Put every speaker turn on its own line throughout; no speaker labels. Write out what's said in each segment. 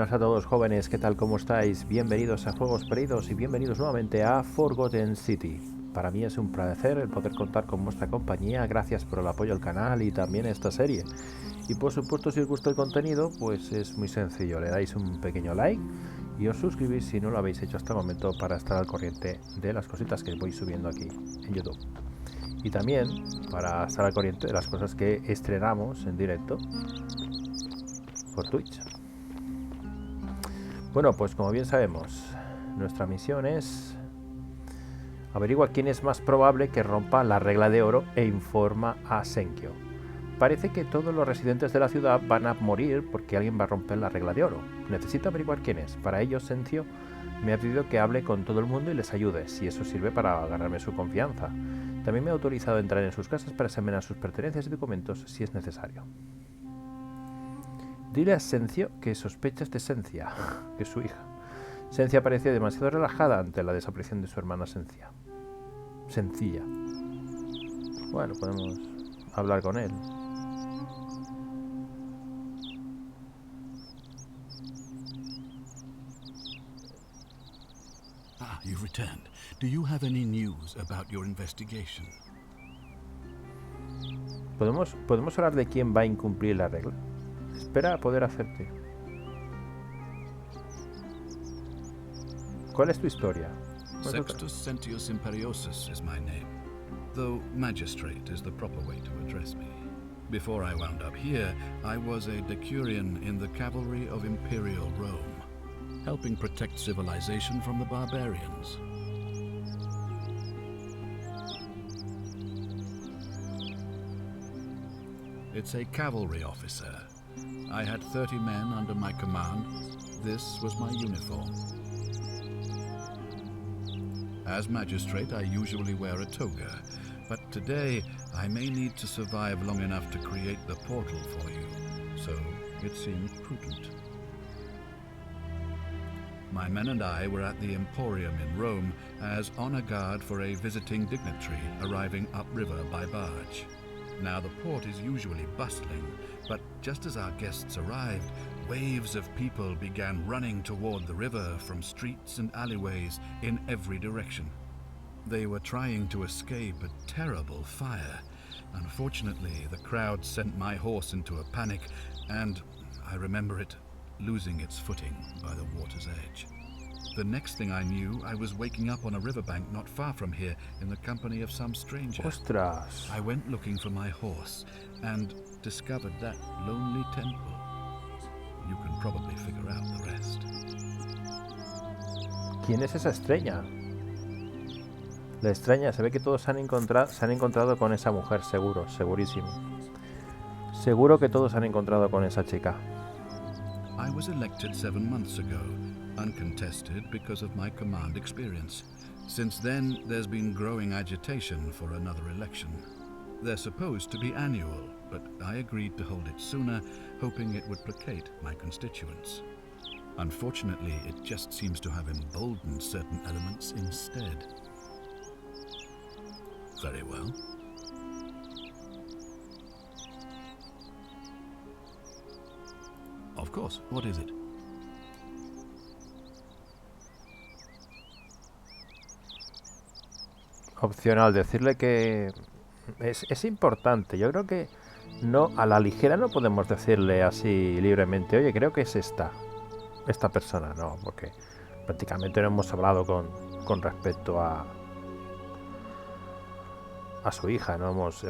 buenas a todos jóvenes, ¿qué tal? ¿Cómo estáis? Bienvenidos a Juegos Perdidos y bienvenidos nuevamente a Forgotten City. Para mí es un placer el poder contar con vuestra compañía, gracias por el apoyo al canal y también a esta serie. Y por supuesto, si os gusta el contenido, pues es muy sencillo, le dais un pequeño like y os suscribís si no lo habéis hecho hasta el momento para estar al corriente de las cositas que voy subiendo aquí en YouTube. Y también para estar al corriente de las cosas que estrenamos en directo por Twitch. Bueno, pues como bien sabemos, nuestra misión es averiguar quién es más probable que rompa la regla de oro e informa a Senkyo. Parece que todos los residentes de la ciudad van a morir porque alguien va a romper la regla de oro. Necesito averiguar quién es. Para ello, Senkyo me ha pedido que hable con todo el mundo y les ayude, si eso sirve para ganarme su confianza. También me ha autorizado a entrar en sus casas para examinar sus pertenencias y documentos si es necesario. Dile a Senkyo que sospechas de Sencia, que es su hija. Sencia parecía demasiado relajada ante la desaparición de su hermana Sencia. Sencilla. Bueno, podemos hablar con él.
Ah, you've returned. Do you have any news about your investigation?
¿Podemos hablar de quién va a incumplir la regla? Espera a poder hacerte. ¿Cuál es tu historia?
Sextus Sentius Imperiosus is my name, though magistrate is the proper way to address me. Before I wound up here, I was a decurion in the cavalry of Imperial Rome, helping protect civilization from the barbarians. It's a cavalry officer. I had 30 men under my command. This was my uniform. As magistrate, I usually wear a toga, but today I may need to survive long enough to create the portal for you, so it seemed prudent. My men and I were at the Emporium in Rome as honor guard for a visiting dignitary arriving upriver by barge. Now the port is usually bustling, but just as our guests arrived, waves of people began running toward the river from streets and alleyways in every direction. They were trying to escape a terrible fire. Unfortunately, the crowd sent my horse into a panic, and I remember it losing its footing by the water's edge. The next thing I knew, I was waking up on a riverbank not far from here in the company of some stranger.
¡Ostras!
I went looking for my horse and discovered that lonely temple. You can probably figure out the rest.
¿Quién es esa extraña? La extraña, se ve que todos se han encontrado con esa mujer, seguro, segurísimo. Seguro que todos se han encontrado con esa chica.
I was elected 7 months ago, uncontested because of my command experience. Since then, there's been growing agitation for another election. They're supposed to be annual, but I agreed to hold it sooner, hoping it would placate my constituents. Unfortunately, it just seems to have emboldened certain elements instead. Very well. Of course, what is it?
Opcional, decirle que es importante. Yo creo que no, a la ligera no podemos decirle así libremente, oye, creo que es esta persona, no, porque prácticamente no hemos hablado con respecto a su hija, no hemos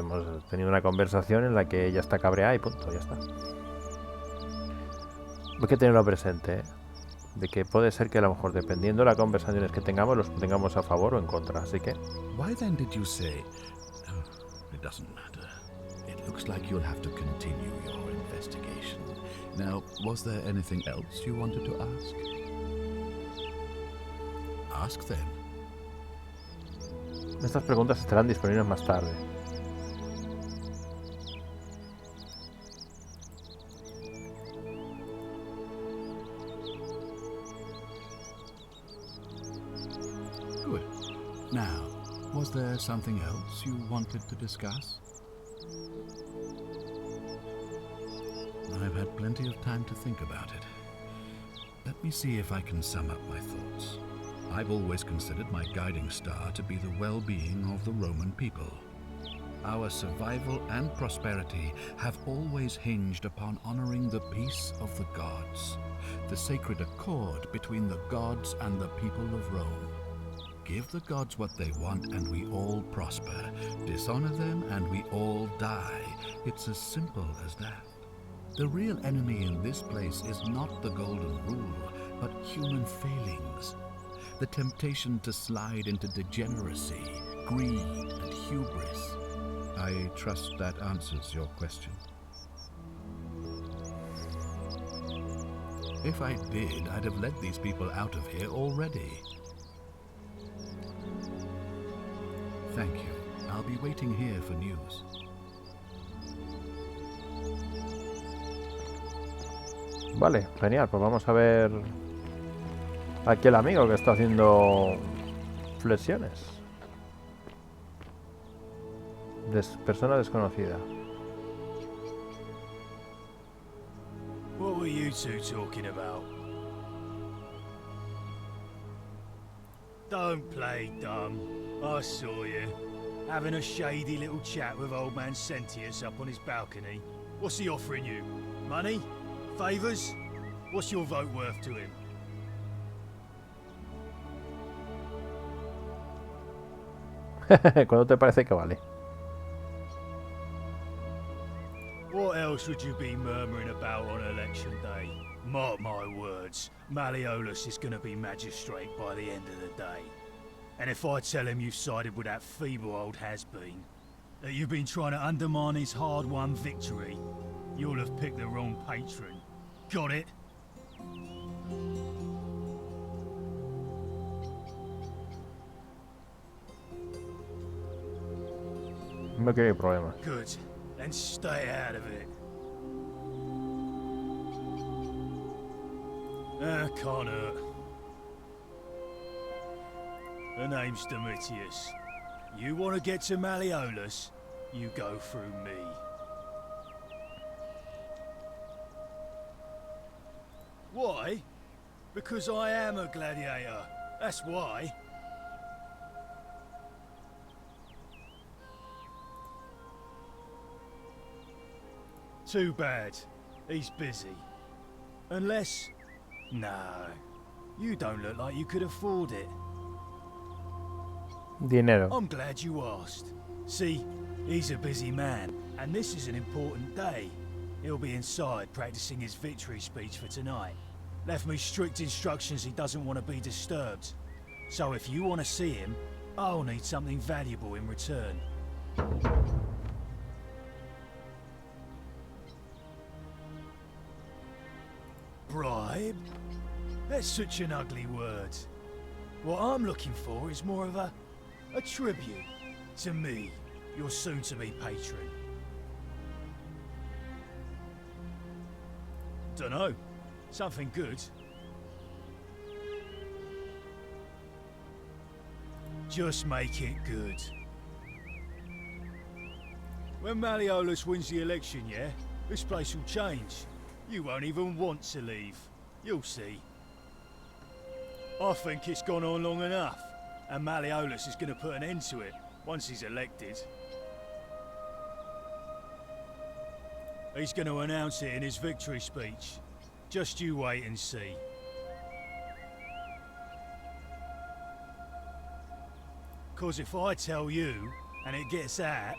tenido una conversación en la que ella está cabreada y punto, ya está. Hay que tenerlo presente, ¿eh? De que puede ser que a lo mejor, dependiendo de las conversaciones que tengamos, los tengamos a favor o en contra, así que...
Why then did you say... Oh, it doesn't matter. It looks like you'll have to continue your investigation. Now, was there anything else you wanted to ask? Ask then.
Estas preguntas estarán disponibles más tarde.
Good. Now, was there something else you wanted to discuss? I've had plenty of time to think about it. Let me see if I can sum up my thoughts. I've always considered my guiding star to be the well-being of the Roman people. Our survival and prosperity have always hinged upon honoring the peace of the gods, the sacred accord between the gods and the people of Rome. Give the gods what they want and we all prosper. Dishonor them and we all die. It's as simple as that. The real enemy in this place is not the golden rule, but human failings. The temptation to slide into degeneracy, greed, and hubris. I trust that answers your question. If I did, I'd have led these people out of here already. Thank you. I'll be waiting here for news.
Vale, genial, pues vamos a ver aquí el amigo que está haciendo flexiones. Persona desconocida.
What were you two talking about? Don't play dumb. I saw you. Having a shady little chat with old man Sentius up on his balcony. What's he offering you? Money? Favours? What's your vote worth to him?
¿Cuánto te parece que vale?
What else would you be murmuring about on election day? Mark my words, Malleolus is going to be magistrate by the end of the day. And if I tell him you've sided with that feeble old has-been, that you've been trying to undermine his hard-won victory, you'll have picked the wrong patron. Got it?
No quiero problema.
Good. Then stay out of it. Can't hurt. The name's Domitius. You want to get to Malleolus, you go through me. Why? Because I am a gladiator. That's why. Too bad. He's busy. Unless... No. You don't look like you could afford it.
Dinero.
I'm glad you asked. See, he's a busy man, and this is an important day. He'll be inside practicing his victory speech for tonight. Left me strict instructions he doesn't want to be disturbed. So if you want to see him, I'll need something valuable in return. Bribe? That's such an ugly word. What I'm looking for is more of a tribute to me, your soon-to-be patron. Dunno. Something good. Just make it good. When Malleolus wins the election, yeah, this place will change. You won't even want to leave. You'll see. I think it's gone on long enough, and Malleolus is going to put an end to it once he's elected. He's going to announce it in his victory speech. Just you wait and see. Cause if I tell you, and it gets out,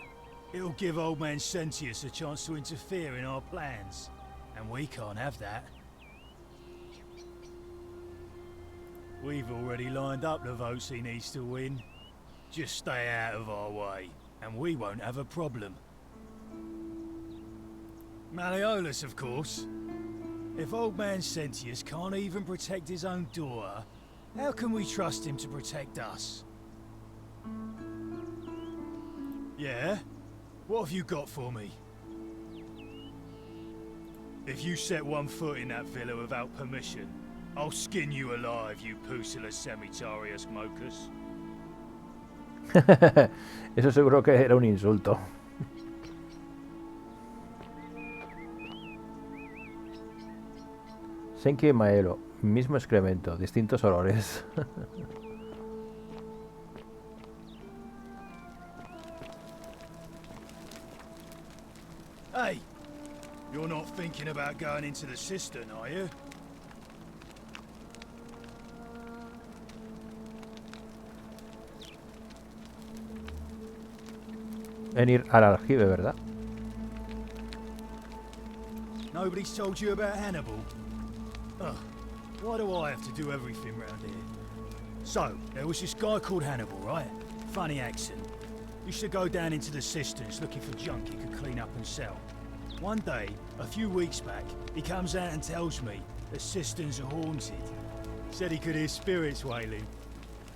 it'll give old man Sentius a chance to interfere in our plans. And we can't have that. We've already lined up the votes he needs to win. Just stay out of our way, and we won't have a problem. Malleolus, of course. If old man Sentius can't even protect his own daughter, how can we trust him to protect us? Yeah? What have you got for me? If you set one foot in that villa without permission, I'll skin you alive, you Pusilla Semitarius Mocus.
Eso seguro que era un insulto. Senki Maelo. Mismo excremento, distintos olores.
Hey, you're not thinking about going into the cistern, are you?
En ir al aljibe, ¿verdad?
Nobody's told you about Hannibal? Ugh, why do I have to do everything round here? So, there was this guy called Hannibal, right? Funny accent. Used to go down into the cisterns looking for junk he could clean up and sell. One day, a few weeks back, he comes out and tells me the cisterns are haunted. Said he could hear spirits wailing.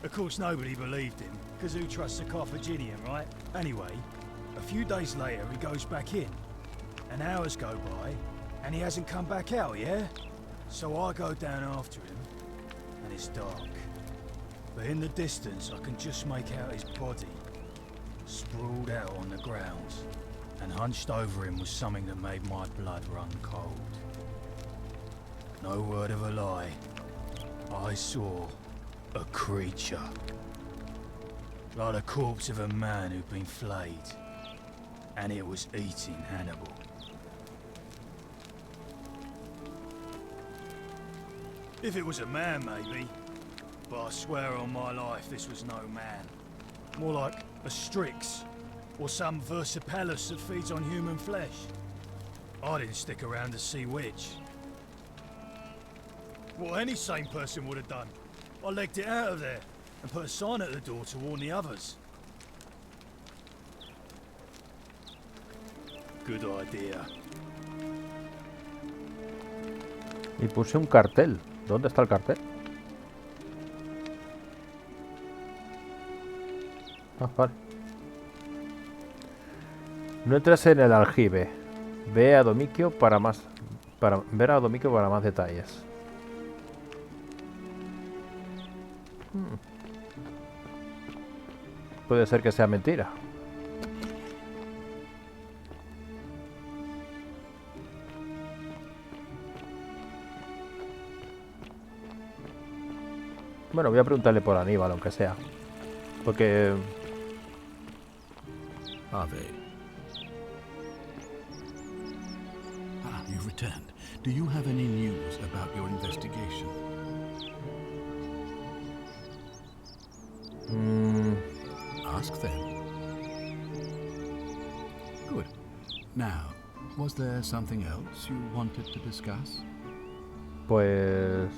Of course, nobody believed him, because who trusts a Carthaginian, right? Anyway, a few days later, he goes back in. And hours go by, and he hasn't come back out, yeah? So I go down after him, and it's dark. But in the distance, I can just make out his body, sprawled out on the ground. And hunched over him was something that made my blood run cold. No word of a lie. I saw a creature. Like the corpse of a man who'd been flayed. And it was eating Hannibal. If it was a man, maybe. But I swear on my life this was no man. More like a Strix. Or some Versipelus that feeds on human flesh. I didn't stick around to see which. What any sane person would have done. I legged it out of there and put a sign at the door to warn the others. Good idea.
Y puse un cartel. ¿Dónde está el cartel? Ah, vale. No entres en el aljibe. Ve a Domicchio para ver a Domicchio para más detalles. Puede ser que sea mentira. Bueno, voy a preguntarle por Aníbal, aunque sea. Porque...
Ave. You've returned. Do you have any news about your investigation? Ask them. Good. Now, was there something else you wanted to discuss?
Pues...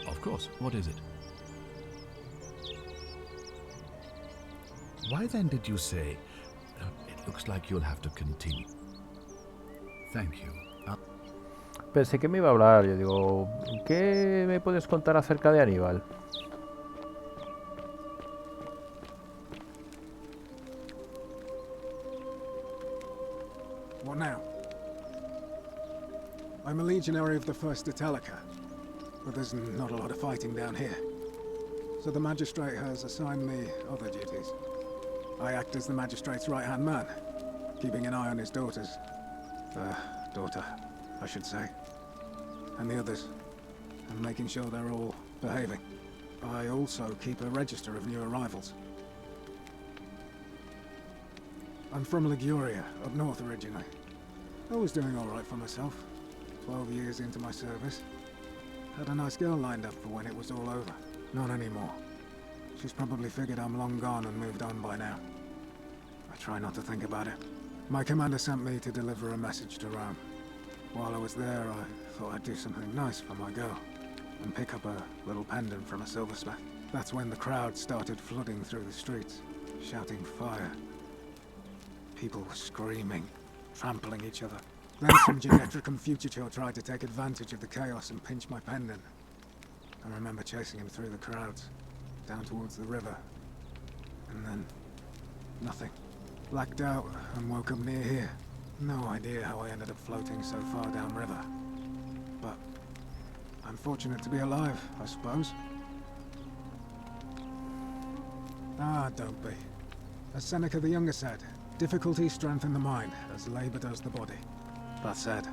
Of course. What is it? Why then did you say... it looks like you'll have to continue. Thank you.
Pensé que me iba a hablar. Yo digo, ¿qué me puedes contar acerca de Aníbal?
What now? I'm a legionary of the 1st Italica, but there's not a lot of fighting down here. So the magistrate has assigned me other duties. I act as the magistrate's right-hand man, keeping an eye on his daughters. Daughter, I should say. And the others, and making sure they're all behaving. I also keep a register of new arrivals. I'm from Liguria, up north originally. I was doing all right for myself. 12 years into my service. Had a nice girl lined up for when it was all over. Not anymore. She's probably figured I'm long gone and moved on by now. I try not to think about it. My commander sent me to deliver a message to Rome. While I was there, I thought I'd do something nice for my girl. And pick up a little pendant from a silversmith. That's when the crowd started flooding through the streets, shouting fire. People were screaming, trampling each other. Then some Genetricum fugitor tried to take advantage of the chaos and pinch my pendant. I remember chasing him through the crowds, down towards the river. And then... nothing. Blacked out and woke up near here. No idea how I ended up floating so far downriver. But... I'm fortunate to be alive, I suppose. Ah, don't be. As Seneca the Younger said, difficulties strengthen the mind, as labor does the body. That said,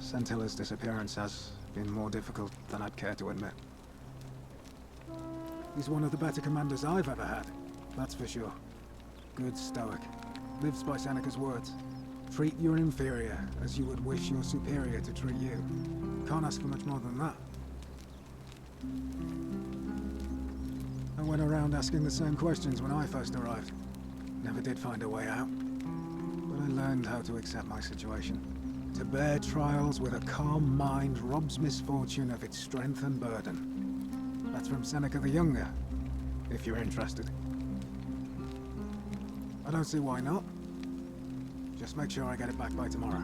Centilla's disappearance has been more difficult than I'd care to admit. He's one of the better commanders I've ever had, that's for sure. Good stoic. Lives by Seneca's words. Treat your inferior as you would wish your superior to treat you. Can't ask for much more than that. I went around asking the same questions when I first arrived. Never did find a way out. But I learned how to accept my situation. To bear trials with a calm mind robs misfortune of its strength and burden. That's from Seneca the Younger, if you're interested. I don't see why not. Just make sure I get it back by tomorrow.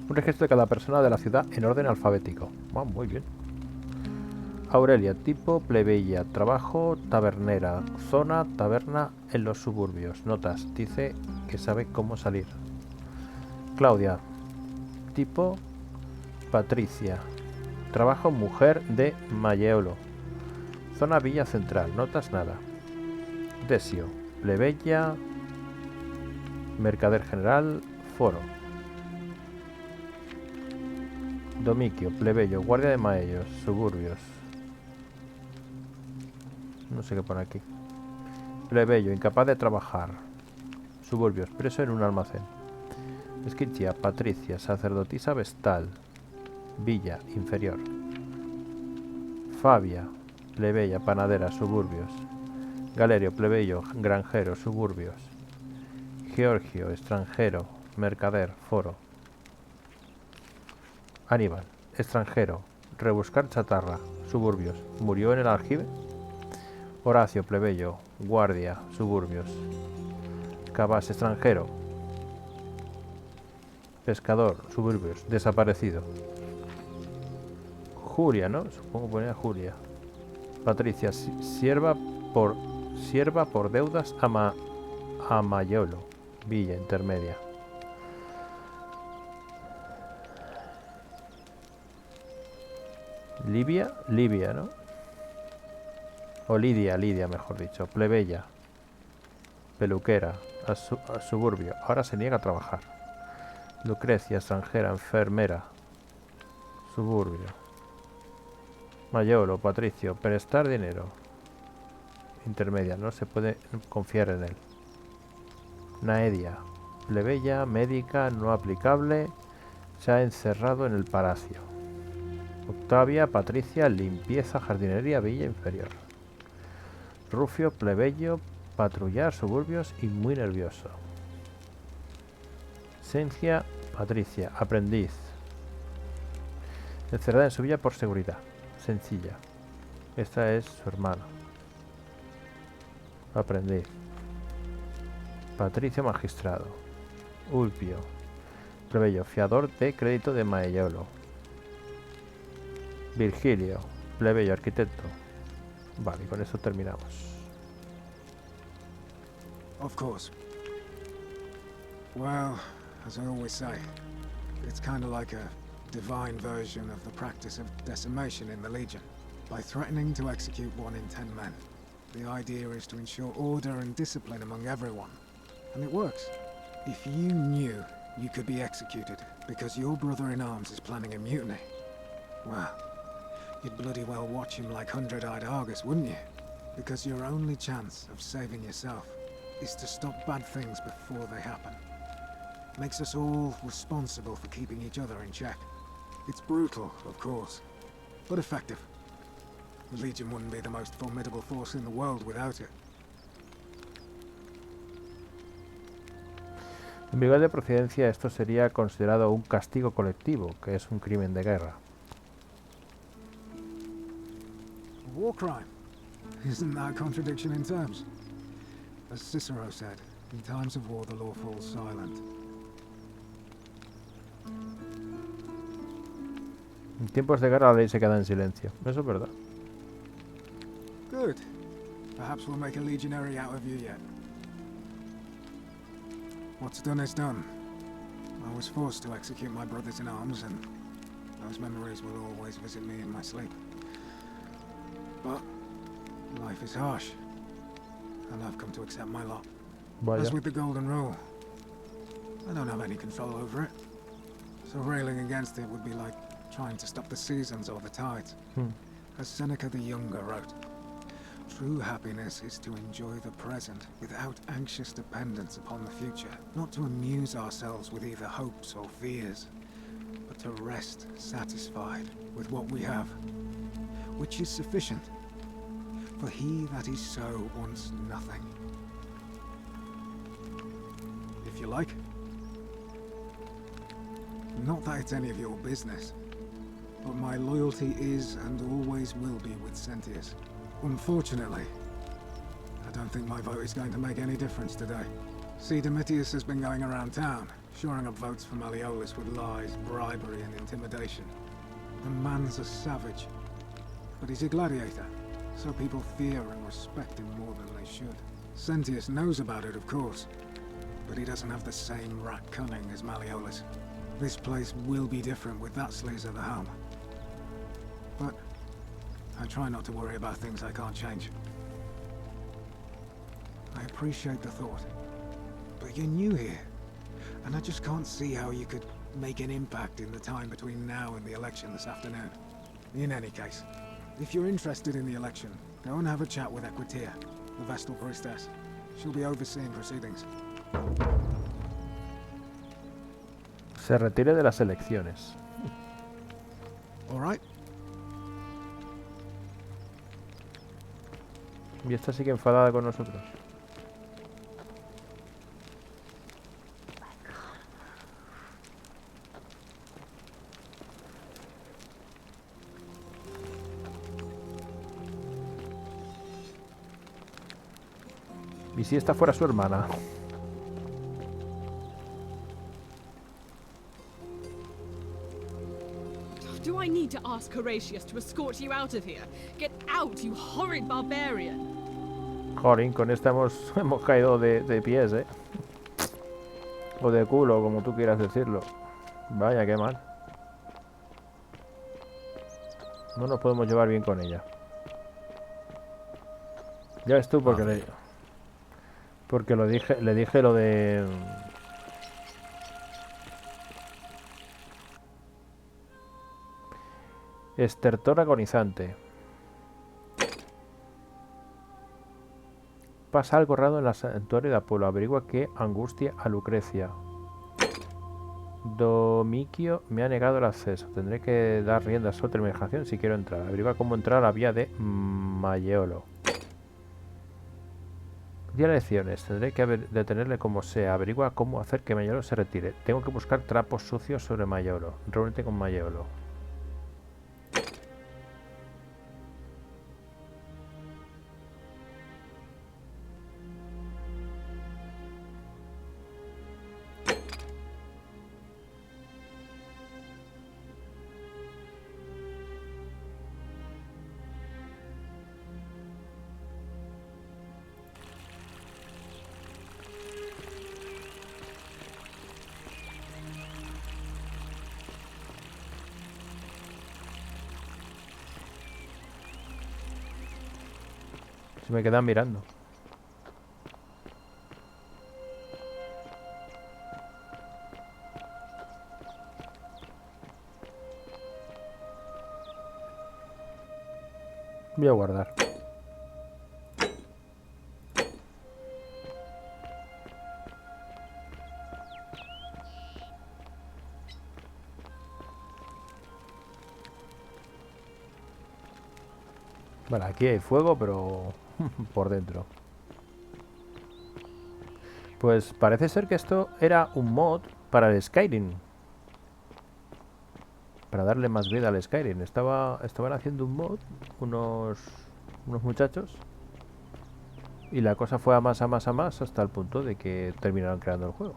Un registro de cada persona de la ciudad en orden alfabético. Ah, muy bien. Aurelia, tipo plebeya, trabajo tabernera, zona taberna en los suburbios. Notas, dice que sabe cómo salir. Claudia, tipo Patricia, trabajo mujer de Malleolo, zona Villa Central. Notas nada. Desio, plebeya, mercader general, foro. Domiquio, plebeyo, guardia de Maellos, suburbios. No sé qué pone aquí. Plebeyo, incapaz de trabajar. Suburbios, preso en un almacén. Esquitia, Patricia, sacerdotisa vestal. Villa, inferior. Fabia, plebeya, panadera, suburbios. Galerio, plebeyo, granjero, suburbios. Georgio, extranjero, mercader, foro. Aníbal, extranjero, rebuscar chatarra, suburbios. ¿Murió en el aljibe? Horacio, plebeyo, guardia, suburbios. Cabas, extranjero. Pescador, suburbios, desaparecido. Julia, ¿no? Supongo que ponía Julia. Patricia, sierva por deudas a Mayolo, Villa intermedia. Libia, ¿no? O Lidia, mejor dicho. Plebeya, peluquera, a suburbio. Ahora se niega a trabajar. Lucrecia, extranjera, enfermera, suburbio. Mayolo, Patricio, prestar dinero. Intermedia, no se puede confiar en él. Naedia, plebeya, médica, no aplicable, se ha encerrado en el palacio. Octavia, Patricia, limpieza, jardinería, villa inferior. Rufio, plebeyo, patrullar, suburbios y muy nervioso. Cencia, Patricia, aprendiz. Encerrada en su villa por seguridad. Sencilla. Esta es su hermana. Aprendiz. Patricio, magistrado. Ulpio, plebeyo, fiador de crédito de Maellolo. Virgilio, plebeyo, arquitecto. Vale, con eso terminamos.
Of course. Well, as I always say, it's kind of like a divine version of the practice of decimation in the Legion. By threatening to execute 1 in 10 men, the idea is to ensure order and discipline among everyone. And it works. If you knew you could be executed because your brother-in-arms is planning a mutiny, well, you'd bloody well watch him like 100-eyed Argus, wouldn't you? Because your only chance of saving yourself is to stop bad things before they happen. Makes us all responsible for keeping each other in check. It's brutal, of course, but effective. The Legion wouldn't be the most formidable force in the world without it.
En lugar de procedencia, esto sería considerado un castigo colectivo, que es un crimen de guerra.
A war crime. Isn't that a contradiction in terms? As Cicero said, in times of war the law falls silent.
En tiempos de guerra la ley se queda en silencio. Eso es verdad.
Good. Perhaps we'll make a legionary out of you yet. What's done is done. I was forced to execute my brothers in arms, and those memories will always visit me in my sleep. But life is harsh, and I've come to accept my lot.
Vaya.
As with the golden rule, I don't have any control over it. So railing against it would be like trying to stop the seasons or the tides. As Seneca the Younger wrote, true happiness is to enjoy the present without anxious dependence upon the future, not to amuse ourselves with either hopes or fears, but to rest satisfied with what we have, which is sufficient. For he that is so wants nothing. If you like. Not that it's any of your business, but my loyalty is and always will be with Sentius. Unfortunately, I don't think my vote is going to make any difference today. See, Domitius has been going around town, shoring up votes for Malleolus with lies, bribery, and intimidation. The man's a savage, but he's a gladiator, so people fear and respect him more than they should. Sentius knows about it, of course, but he doesn't have the same rat cunning as Malleolus. This place will be different with that sleaze at the helm. But I try not to worry about things I can't change. I appreciate the thought, but you're new here, and I just can't see how you could make an impact in the time between now and the election this afternoon. In any case, if you're interested in the election, go and have a chat with Equitia, the Vestal Priestess. She'll be overseeing proceedings.
Se retire de las elecciones.
All right.
Y esta sigue enfadada con nosotros. ¿Y si esta fuera su hermana?
Do I need to ask Horatius to escort you out of here? Get out, you horrid barbarian!
Jorín, con esta hemos caído de pies, ¿eh? O de culo, como tú quieras decirlo. Vaya, qué mal. No nos podemos llevar bien con ella. Ya ves tú, porque le dije lo de... Estertor agonizante. Pasa algo raro en el santuario de Apolo. Averigua qué angustia a Lucrecia. Domicio me ha negado el acceso. Tendré que dar rienda suelta a mi imaginación si quiero entrar. Averigua cómo entrar a la vía de Malleolo. Día lecciones. Tendré que detenerle como sea. Averigua cómo hacer que Malleolo se retire. Tengo que buscar trapos sucios sobre Malleolo. Reúnete con Malleolo. Se me quedan mirando. Voy a guardar. Vale, aquí hay fuego, pero por dentro. Pues parece ser que esto era un mod para el Skyrim. Para darle más vida al Skyrim. Estaban haciendo un mod, unos muchachos. Y la cosa fue a más, hasta el punto de que terminaron creando el juego.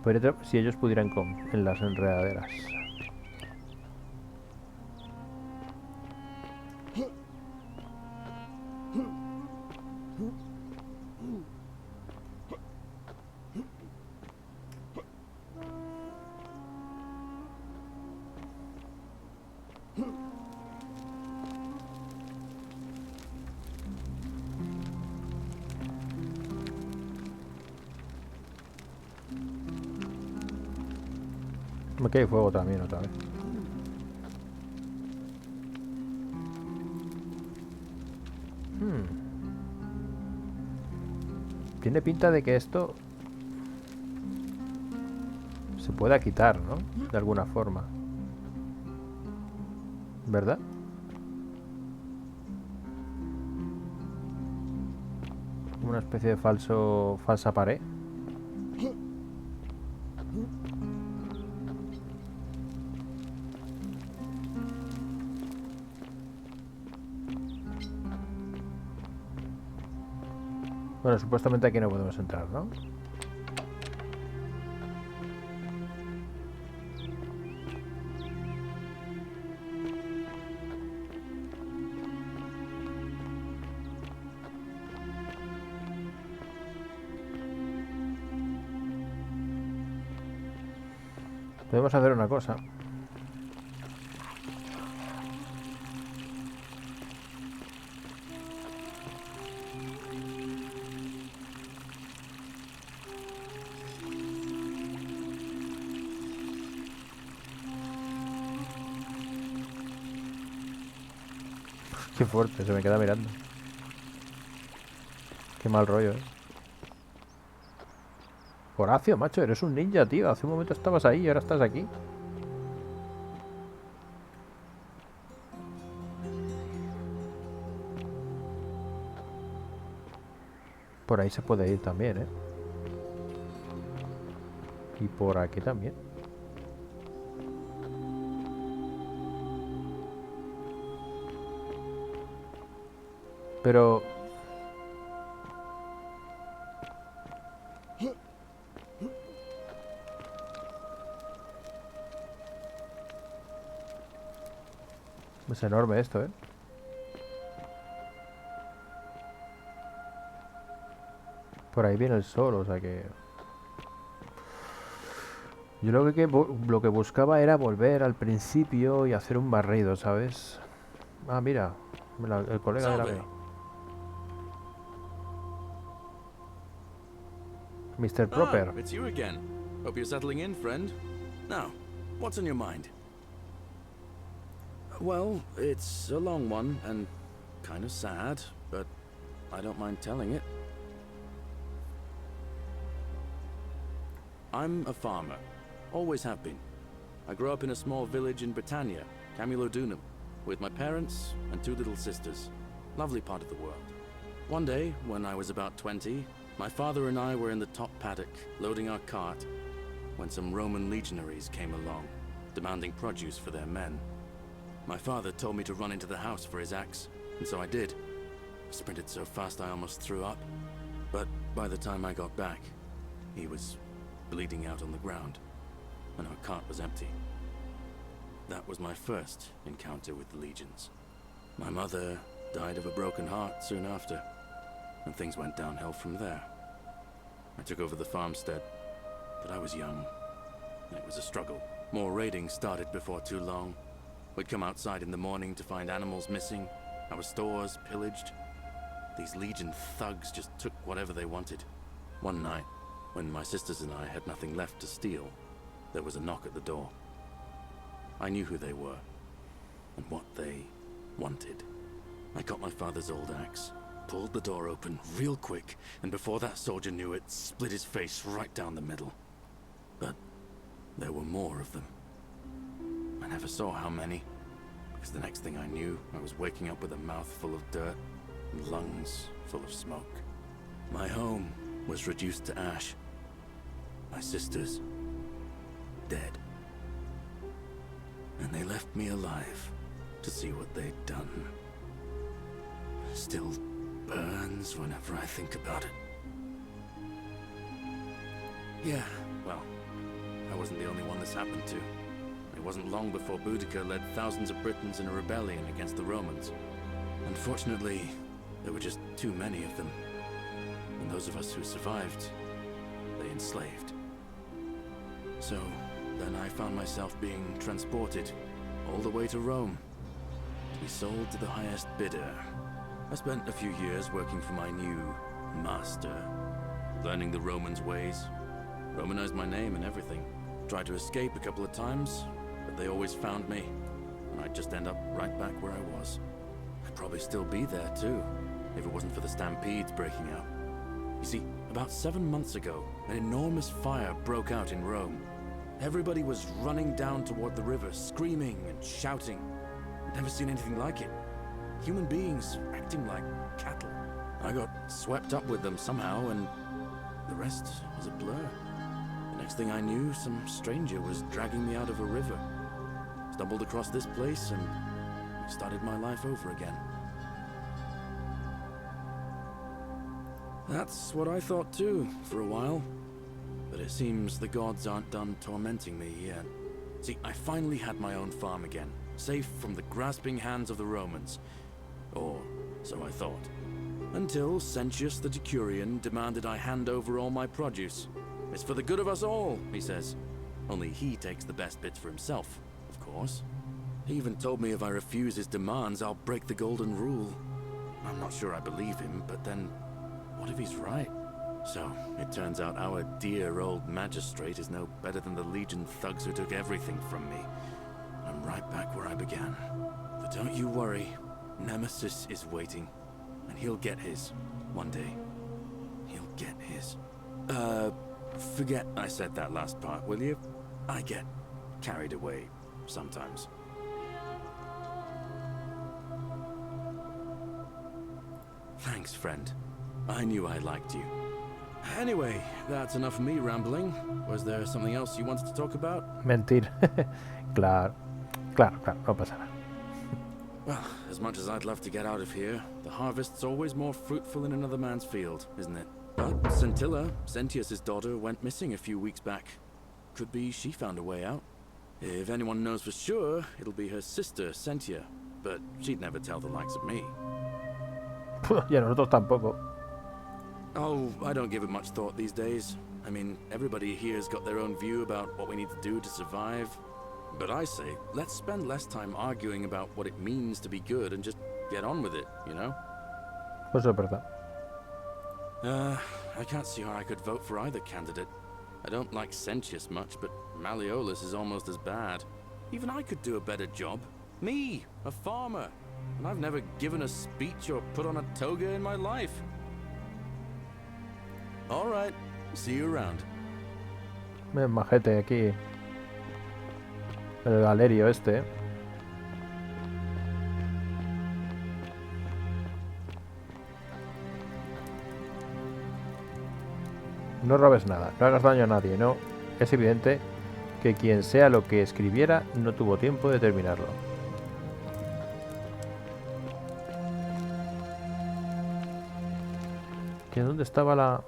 Pero si ellos pudieran en las enredaderas. Aquí hay fuego también otra vez. Tiene pinta de que esto se pueda quitar, ¿no? De alguna forma. ¿Verdad? Una especie de falsa pared. Bueno, supuestamente aquí no podemos entrar, ¿no? Podemos hacer una cosa. Qué fuerte, se me queda mirando. Qué mal rollo, ¿eh? Horacio, macho, eres un ninja, tío. Hace un momento estabas ahí y ahora estás aquí. Por ahí se puede ir también, ¿eh? Y por aquí también. Pero... es enorme esto, ¿eh? Por ahí viene el sol, o sea que... Yo lo que buscaba era volver al principio y hacer un barrido, ¿sabes? Ah, mira, el colega de la veo. Mr. Proper.
It's you again. Hope you're settling in, friend. Now, what's on your mind? Well, it's a long one and kind of sad, but I don't mind telling it. I'm a farmer. Always have been. I grew up in a small village in Britannia, Camulodunum, with my parents and 2 little sisters. Lovely part of the world. One day, when I was about 20, my father and I were in the top paddock, loading our cart, when some Roman legionaries came along, demanding produce for their men. My father told me to run into the house for his axe, and so I did. Sprinted so fast I almost threw up, but by the time I got back, he was bleeding out on the ground, and our cart was empty. That was my first encounter with the legions. My mother died of a broken heart soon after, and things went downhill from there. I took over the farmstead, but I was young, and it was a struggle. More raiding started before too long. We'd come outside in the morning to find animals missing, our stores pillaged. These legion thugs just took whatever they wanted. One night, when my sisters and I had nothing left to steal, there was a knock at the door. I knew who they were, and what they wanted. I got my father's old axe, pulled the door open real quick, and before that soldier knew it, split his face right down the middle. But there were more of them. I never saw how many, because the next thing I knew, I was waking up with a mouth full of dirt and lungs full of smoke. My home was reduced to ash. My sisters, dead. And they left me alive to see what they'd done. Still burns whenever I think about it. Yeah, well, I wasn't the only one this happened to. It wasn't long before Boudica led thousands of Britons in a rebellion against the Romans. Unfortunately, there were just too many of them. And those of us who survived, they enslaved. So, then I found myself being transported all the way to Rome, to be sold to the highest bidder. I spent a few years working for my new master, learning the Romans' ways, Romanized my name and everything. Tried to escape a couple of times, but they always found me, and I'd just end up right back where I was. I'd probably still be there too, if it wasn't for the stampedes breaking out. You see, about 7 months ago, an enormous fire broke out in Rome. Everybody was running down toward the river, screaming and shouting. I'd never seen anything like it. Human beings acting like cattle. I got swept up with them somehow, and the rest was a blur. The next thing I knew, some stranger was dragging me out of a river. Stumbled across this place and started my life over again. That's what I thought too, for a while. But it seems the gods aren't done tormenting me yet. See, I finally had my own farm again, safe from the grasping hands of the Romans. Or so I thought. Until Sentius the Decurion demanded I hand over all my produce. It's for the good of us all, he says. Only he takes the best bits for himself, of course. He even told me if I refuse his demands, I'll break the golden rule. I'm not sure I believe him, but then, what if he's right? So, it turns out our dear old magistrate is no better than the Legion thugs who took everything from me. I'm right back where I began. But don't you worry, Nemesis is waiting. And he'll get his, one day. He'll get his. Forget I said that last part, will you? I get carried away sometimes. Thanks, friend. I knew I liked you. Anyway, that's enough of me rambling. Was there something else you wanted to talk about?
Mentir. Claro, no pasa nada.
Well, as much as I'd love to get out of here, the harvest's always more fruitful in another man's field, isn't it? But Scintilla, Sentius's daughter, went missing a few weeks back. Could be she found a way out. If anyone knows for sure, it'll be her sister, Sentia. But she'd never tell the likes of me.
Y a nosotros tampoco.
Oh, I don't give it much thought these days. I mean, everybody here's got their own view about what we need to do to survive. But I say, let's spend less time arguing about what it means to be good and just get on with it, you know?
Pues es verdad.
I can't see how I could vote for either candidate. I don't like Sentius much, but Malleolus is almost as bad. Even I could do a better job. Me, a farmer. And I've never given a speech or put on a toga in my life. All right, see you around.
Ven, majete, aquí. El galerio este. No robes nada, no hagas daño a nadie, ¿no? Es evidente que quien sea lo que escribiera no tuvo tiempo de terminarlo. ¿Que dónde estaba la...?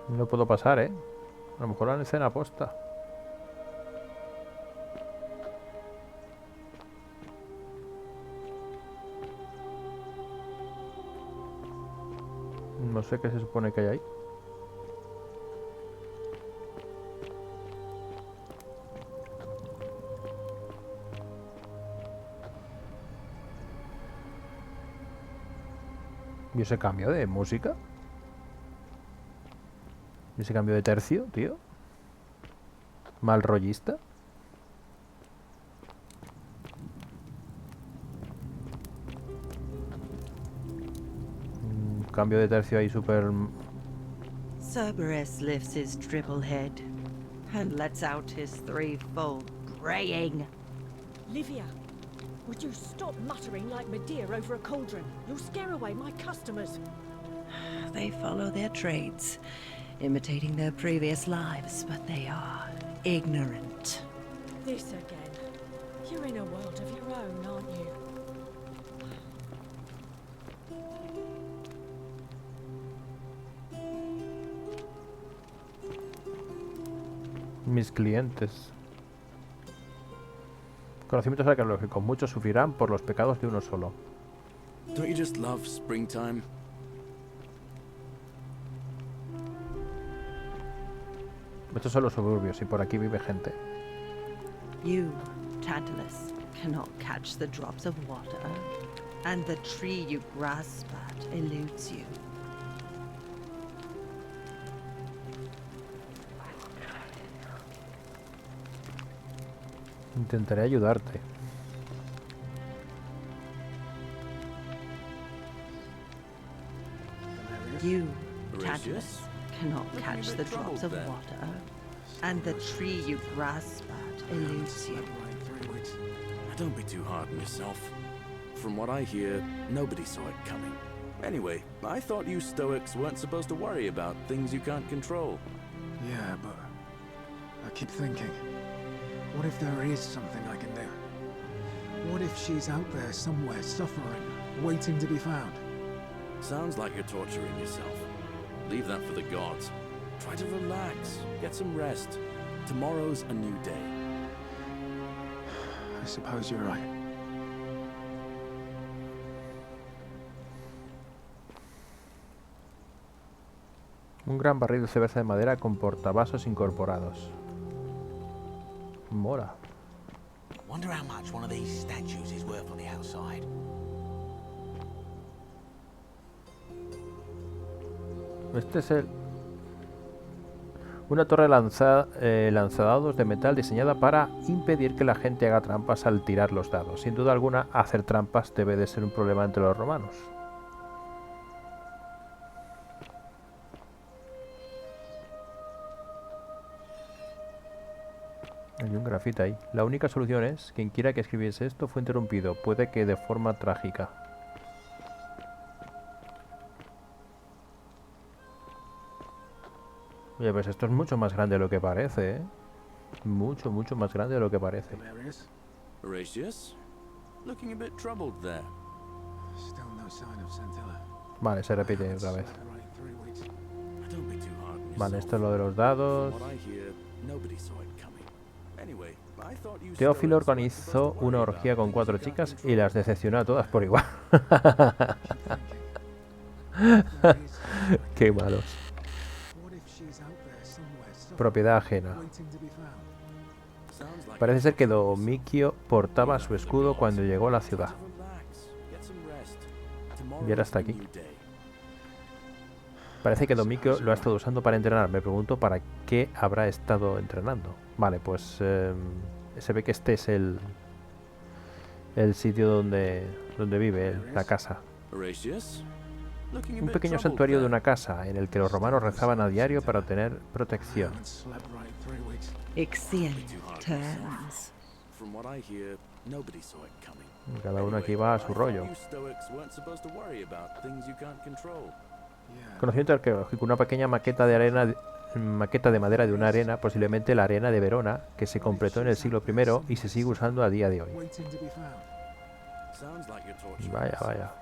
No puedo pasar, ¿eh? A lo mejor la escena aposta. No sé qué se supone que hay ahí. ¿Y ese cambio de música? ¿Y ese cambio de tercio, tío? ¿Mal rollista? Cambio de tercio ahí súper...
Cerberus lifts his triple head and lets out his threefold braying.
Livia, would you stop muttering like Medea over a cauldron? You'll scare away my customers.
They follow their trades, imitating their previous lives, but they are ignorant.
This again. You're in a world of your own, aren't you?
Mis clientes. Conocimientos arqueológicos. Muchos sufrirán por los pecados de uno solo.
Don't you just love springtime?
Estos son los suburbios y por aquí vive gente.
You, Tantalus, cannot catch the drops of water, and the tree you grasp at eludes you.
Intentaré ayudarte.
You, Tantalus, cannot catch the drops of water, and the tree you grasp at eludes you.
Don't be too hard on yourself. From what I hear, nobody saw it coming. Anyway, I thought you Stoics weren't supposed to worry about things you can't control.
Yeah, but I keep thinking, what if there is something I can do? What if she's out there somewhere suffering, waiting to be found?
Sounds like you're torturing yourself. Leave that for the gods. Try to relax, get some rest. Tomorrow's a new day.
I suppose you're right.
Un gran barril de cerveza de madera con portavasos incorporados. Mola.
Wonder how much one of these statues is worth on the outside.
Este es una torre lanzadados de metal diseñada para impedir que la gente haga trampas al tirar los dados. Sin duda alguna, hacer trampas debe de ser un problema entre los romanos. Hay un grafito ahí. La única solución es, quien quiera que escribiese esto fue interrumpido, puede que de forma trágica. Oye, pues esto es mucho más grande de lo que parece, ¿eh? Mucho, mucho más grande de lo que parece.
Horatius? Looking a bit troubled there.
Still no sign of Scintilla.
Vale, se repite otra vez.
Don't be too hard on yourself.
Vale, esto es lo de los dados.
From what I hear, nobody saw it coming. Anyway, I thought you
Teófilo
Stoics weren't
organizó
supposed to
una
worry
orgía
about
con 4
things you
chicas
can't
y las decepcionó a todas por igual. Qué malos. Propiedad ajena.
Sounds like
Parece ser que Domicio portaba su escudo cuando llegó a la ciudad.
relax, get some rest.
Y ahora está
Tomorrow's a
aquí.
new day.
Parece que Domicio lo ha estado usando para entrenar. Me pregunto para qué habrá estado entrenando. Vale, pues se ve que este es el sitio donde vive la casa.
Horatius? Looking a
Un
bit
pequeño
troubled
santuario de
there.
una casa en el que los romanos rezaban a diario para obtener protección.
Exeunt
Too hard on yourself.
turns.
From what I hear, nobody saw it coming.
Cada uno aquí
Anyway,
va a
I
su
thought
rollo.
you Stoics weren't supposed to worry about things you can't control.
Conocimiento arqueológico, una pequeña maqueta de madera de una arena, posiblemente la arena de Verona, que se completó en el siglo I y se sigue usando a día de hoy.
Sounds like you're torturing
Vaya,
yourself.
vaya.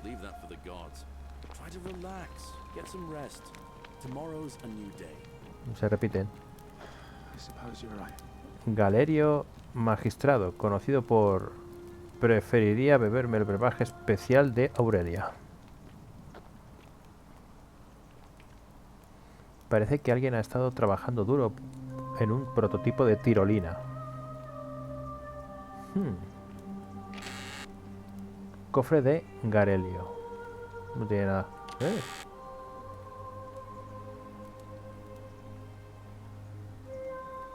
Leave that for the gods. Try to relax, get some rest. Tomorrow's a new day.
Se repiten. Galerio Magistrado, conocido por preferiría beberme el brebaje especial de Aurelia. Parece que alguien ha estado trabajando duro en un prototipo de tirolina. Cofre de Garelio. No tiene nada.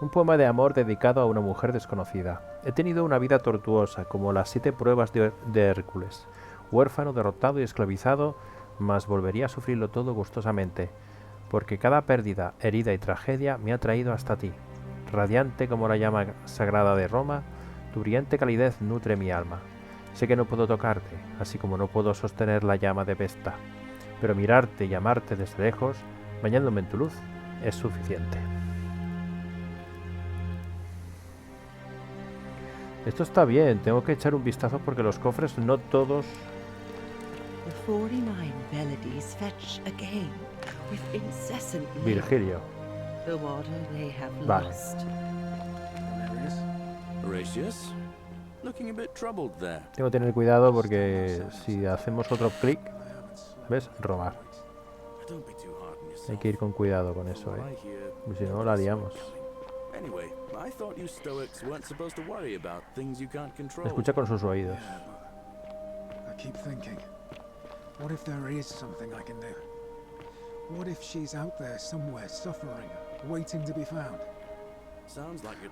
Un poema de amor dedicado a una mujer desconocida. He tenido una vida tortuosa, como las 7 pruebas de Hércules. Huérfano, derrotado y esclavizado, mas volvería a sufrirlo todo gustosamente, porque cada pérdida, herida y tragedia me ha traído hasta ti. Radiante como la llama sagrada de Roma, tu brillante calidez nutre mi alma. Sé que no puedo tocarte, así como no puedo sostener la llama de Vesta, pero mirarte y amarte desde lejos, bañándome en tu luz, es suficiente. Esto está bien, tengo que echar un vistazo porque los cofres no todos...
The 49 melodies fetch again with incessant labor.
Virgilio.
The water they have
Vale.
lost.
Horatius? Looking a bit troubled there.
Tengo que tener cuidado porque si hacemos otro clic, ¿ves? Robar.
Don't be too hard on yourself.
Hay que ir con cuidado con eso, pues si no la liamos. Escucha con sus oídos.
I keep thinking, what if there is something I can do? What if she's out there somewhere suffering, waiting to be found?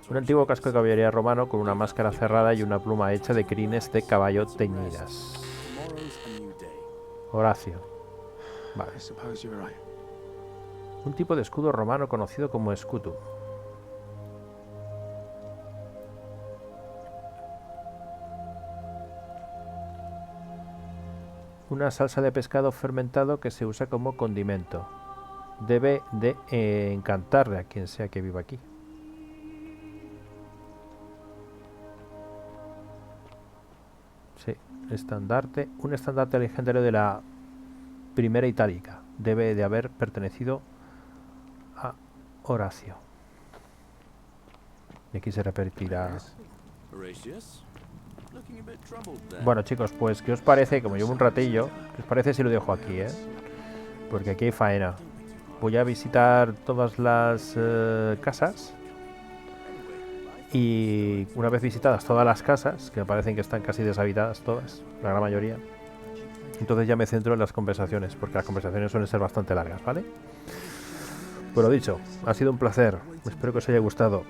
Un antiguo casco de caballería romano con una máscara cerrada y una pluma hecha de crines de caballo teñidas. Horacio. Vale. Un tipo de escudo romano conocido como escutum. Una salsa de pescado fermentado que se usa como condimento. Debe de encantarle a quien sea que viva aquí. Sí, estandarte. Un estandarte legendario de la primera itálica. Debe de haber pertenecido a Horacio. Y aquí se repetirá. Bueno, chicos, pues ¿qué os parece? Como llevo un ratillo, ¿qué os parece si lo dejo aquí, Porque aquí hay faena. Voy a visitar todas las casas. Y una vez visitadas todas las casas, que me parecen que están casi deshabitadas todas, la gran mayoría, entonces ya me centro en las conversaciones, porque las conversaciones suelen ser bastante largas, ¿vale? Pues lo dicho, ha sido un placer. Espero que os haya gustado.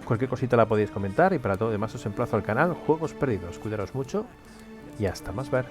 Cualquier cosita la podéis comentar y para todo demás os emplazo al canal Juegos Perdidos. Cuidaros mucho y hasta más ver.